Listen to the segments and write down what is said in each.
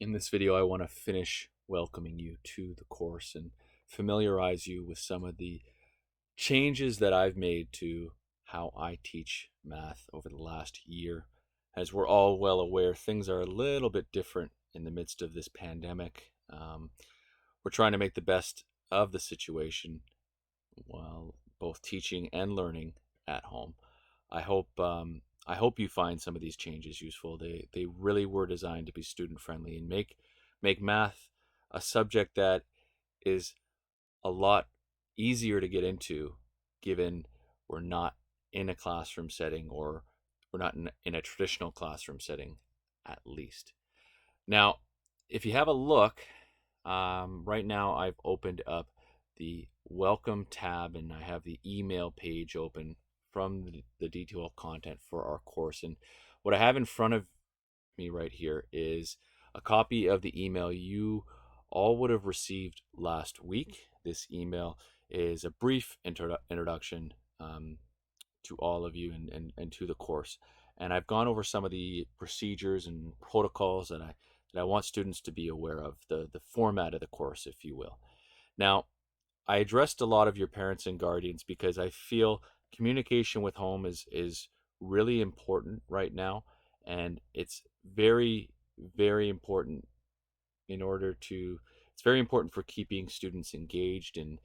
In this video, I want to finish welcoming you to the course and familiarize you with some of the changes that I've made to how I teach math over the last year. As we're all well aware, things are a little bit different in the midst of this pandemic. We're trying to make the best of the situation while both teaching and learning at home. I hope you find some of these changes useful. They really were designed to be student friendly and make math a subject that is a lot easier to get into, given we're not in a classroom setting, or we're not in a traditional classroom setting, at least. Now, if you have a look, right now I've opened up the welcome tab and I have the email page open from the detailed content for our course. And what I have in front of me right here is a copy of the email you all would have received last week. This email is a brief introduction to all of you and to the course. And I've gone over some of the procedures and protocols that I want students to be aware of, the format of the course, if you will. Now, I addressed a lot of your parents and guardians because I feel communication with home is really important right now, and it's very, very important in order to it's very important for keeping students engaged and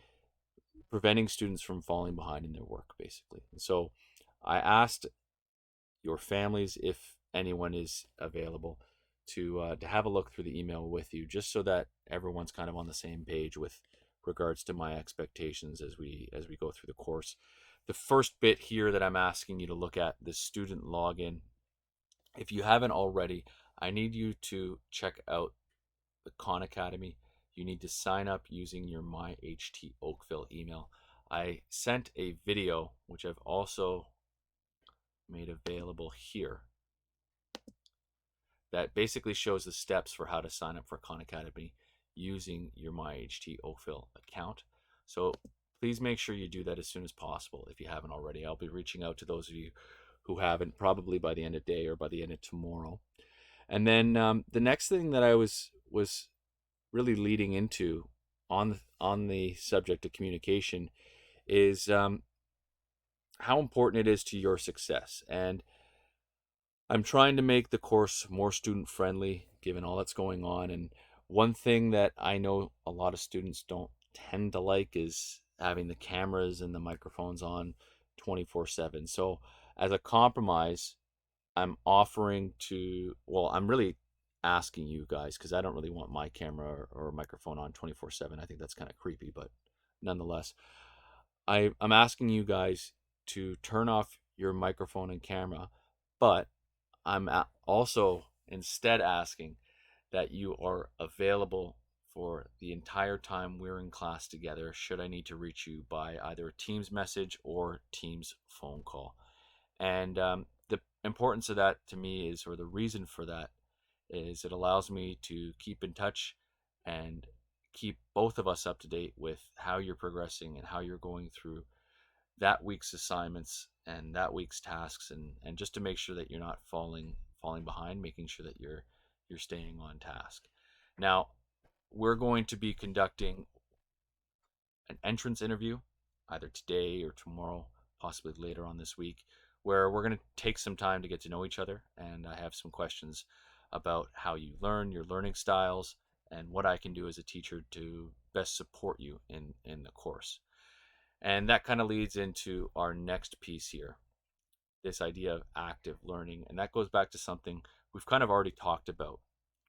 preventing students from falling behind in their work, basically. And so I asked your families, if anyone is available, to have a look through the email with you, just so that everyone's kind of on the same page with regards to my expectations as we go through the course. The first bit here that I'm asking you to look at, the student login. If you haven't already, I need you to check out the Khan Academy. You need to sign up using your MyHT Oakville email. I sent a video, which I've also made available here, that basically shows the steps for how to sign up for Khan Academy using your MyHT Oakville account. So please make sure you do that as soon as possible if you haven't already. I'll be reaching out to those of you who haven't, probably by the end of the day or by the end of tomorrow. And then the next thing that I was really leading into on the subject of communication is how important it is to your success. And I'm trying to make the course more student friendly given all that's going on. And one thing that I know a lot of students don't tend to like is having the cameras and the microphones on 24/7. So as a compromise, I'm really asking you guys, because I don't really want my camera or microphone on 24/7. I think that's kind of creepy, but nonetheless, I'm asking you guys to turn off your microphone and camera, but also instead asking that you are available for the entire time we're in class together, should I need to reach you by either a Teams message or Teams phone call. And the importance of that to me is, or the reason for that, is it allows me to keep in touch and keep both of us up to date with how you're progressing and how you're going through that week's assignments and that week's tasks, and just to make sure that you're not falling behind, making sure that you're staying on task. Now, we're going to be conducting an entrance interview either today or tomorrow, possibly later on this week, where we're going to take some time to get to know each other, and I have some questions about how you learn, your learning styles, and what I can do as a teacher to best support you in the course. And that kind of leads into our next piece here, this idea of active learning. And that goes back to something we've kind of already talked about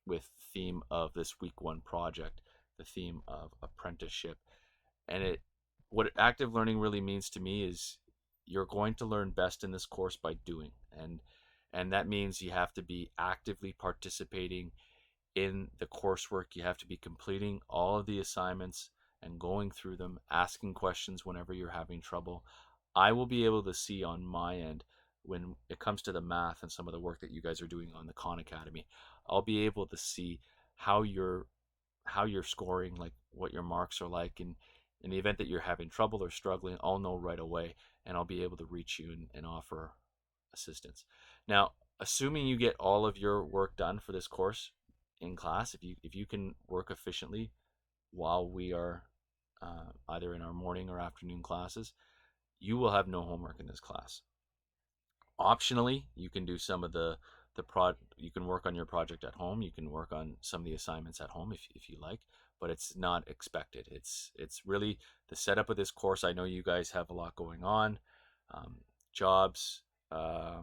with the theme of this week one project, the theme of apprenticeship. And what active learning really means to me is you're going to learn best in this course by doing. And that means you have to be actively participating in the coursework. You have to be completing all of the assignments and going through them, asking questions whenever you're having trouble. I will be able to see on my end, when it comes to the math and some of the work that you guys are doing on the Khan Academy, I'll be able to see how you're scoring, like what your marks are like. And in the event that you're having trouble or struggling, I'll know right away, and I'll be able to reach you and offer assistance. Now, assuming you get all of your work done for this course in class, if you can work efficiently while we are either in our morning or afternoon classes, you will have no homework in this class. Optionally, you can do some of you can work on your project at home. You can work on some of the assignments at home if you like, but it's not expected. It's really the setup of this course. I know you guys have a lot going on, um, jobs, a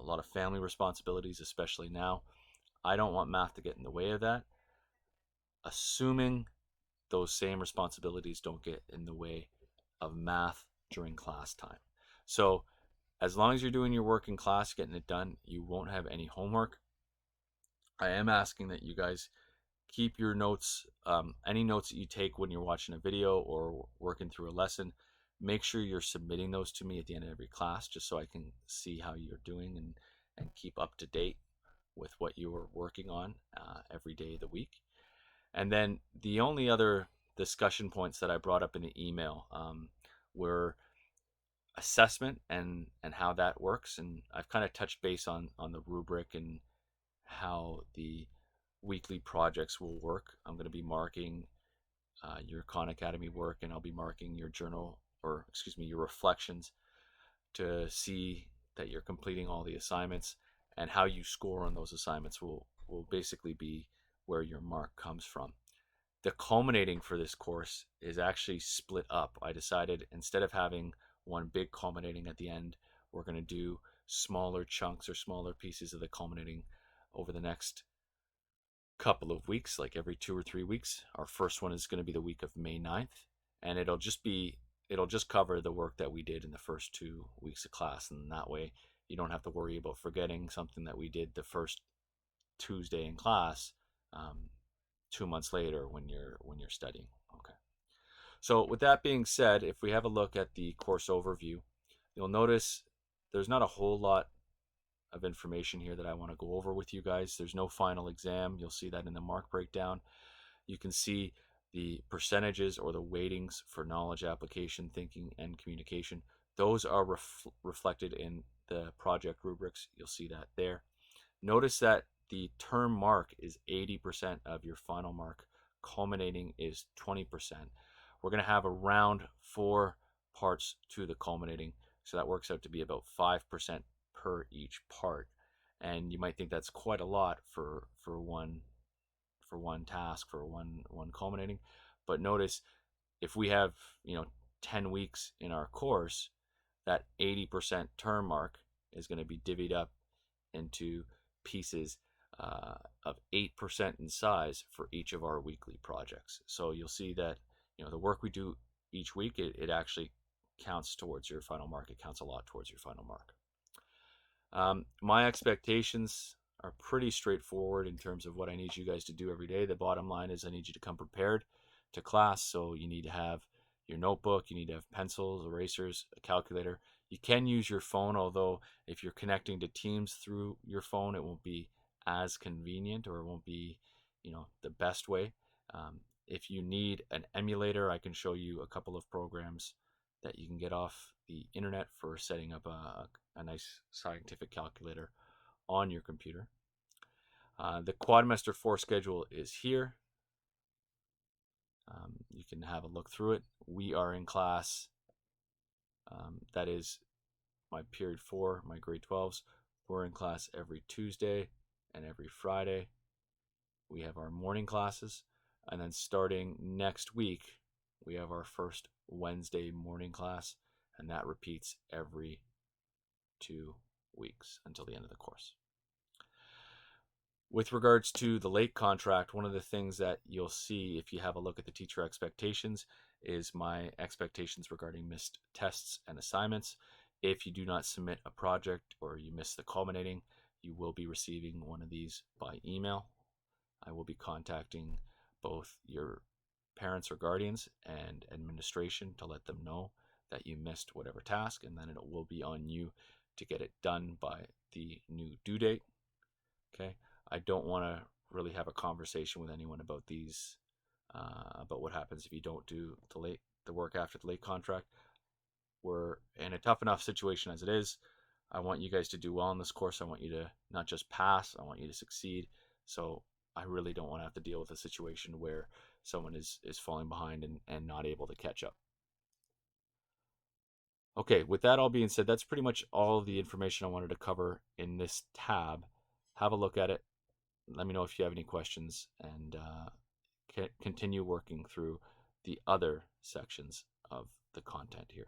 lot of family responsibilities, especially now. I don't want math to get in the way of that, assuming those same responsibilities don't get in the way of math during class time. So as long as you're doing your work in class, getting it done, you won't have any homework. I am asking that you guys keep your notes, any notes that you take when you're watching a video or working through a lesson. Make sure you're submitting those to me at the end of every class, just so I can see how you're doing and keep up to date with what you are working on every day of the week. And then the only other discussion points that I brought up in the email were assessment and how that works. And I've kind of touched base on the rubric and how the weekly projects will work. I'm going to be marking your Khan Academy work, and I'll be marking your journal, or excuse me, your reflections, to see that you're completing all the assignments, and how you score on those assignments will basically be where your mark comes from. The culminating for this course is actually split up. I decided, instead of having one big culminating at the end, we're going to do smaller chunks or smaller pieces of the culminating over the next couple of weeks, like every 2 or 3 weeks. Our first one is going to be the week of May 9th, and it'll just cover the work that we did in the first 2 weeks of class, and that way you don't have to worry about forgetting something that we did the first Tuesday in class 2 months later when you're studying. Okay. So with that being said, if we have a look at the course overview, you'll notice there's not a whole lot of information here that I want to go over with you guys. There's no final exam. You'll see that in the mark breakdown. You can see the percentages or the weightings for knowledge, application, thinking, and communication. Those are reflected in the project rubrics. You'll see that there. Notice that the term mark is 80% of your final mark. Culminating is 20%. We're going to have around 4 parts to the culminating, so that works out to be about 5% per each part. And you might think that's quite a lot for one task, for one culminating. But notice, if we have 10 weeks in our course, that 80% term mark is going to be divvied up into pieces of 8% in size for each of our weekly projects. So you'll see that the work we do each week, it actually counts towards your final mark. It counts a lot towards your final mark. My expectations are pretty straightforward in terms of what I need you guys to do every day. The bottom line is I need you to come prepared to class. So you need to have your notebook, you need to have pencils, erasers, a calculator. You can use your phone, although if you're connecting to Teams through your phone, it won't be as convenient, or it won't be the best way. If you need an emulator, I can show you a couple of programs that you can get off the internet for setting up a nice scientific calculator on your computer. The Quadmaster 4 schedule is here. You can have a look through it. We are in class. That is my period 4, my grade 12s. We're in class every Tuesday and every Friday. We have our morning classes. And then starting next week, we have our first Wednesday morning class. And that repeats every 2 weeks until the end of the course. With regards to the late contract, one of the things that you'll see if you have a look at the teacher expectations is my expectations regarding missed tests and assignments. If you do not submit a project or you miss the culminating, you will be receiving one of these by email. I will be contacting both your parents or guardians and administration to let them know that you missed whatever task, and then it will be on you to get it done by the new due date. Okay. I don't want to really have a conversation with anyone about these, about what happens if you don't do the work after the late contract. We're in a tough enough situation as it is. I want you guys to do well in this course. I want you to not just pass, I want you to succeed. So I really don't want to have to deal with a situation where someone is falling behind and not able to catch up. Okay, with that all being said, that's pretty much all the information I wanted to cover in this tab. Have a look at it. Let me know if you have any questions, and continue working through the other sections of the content here.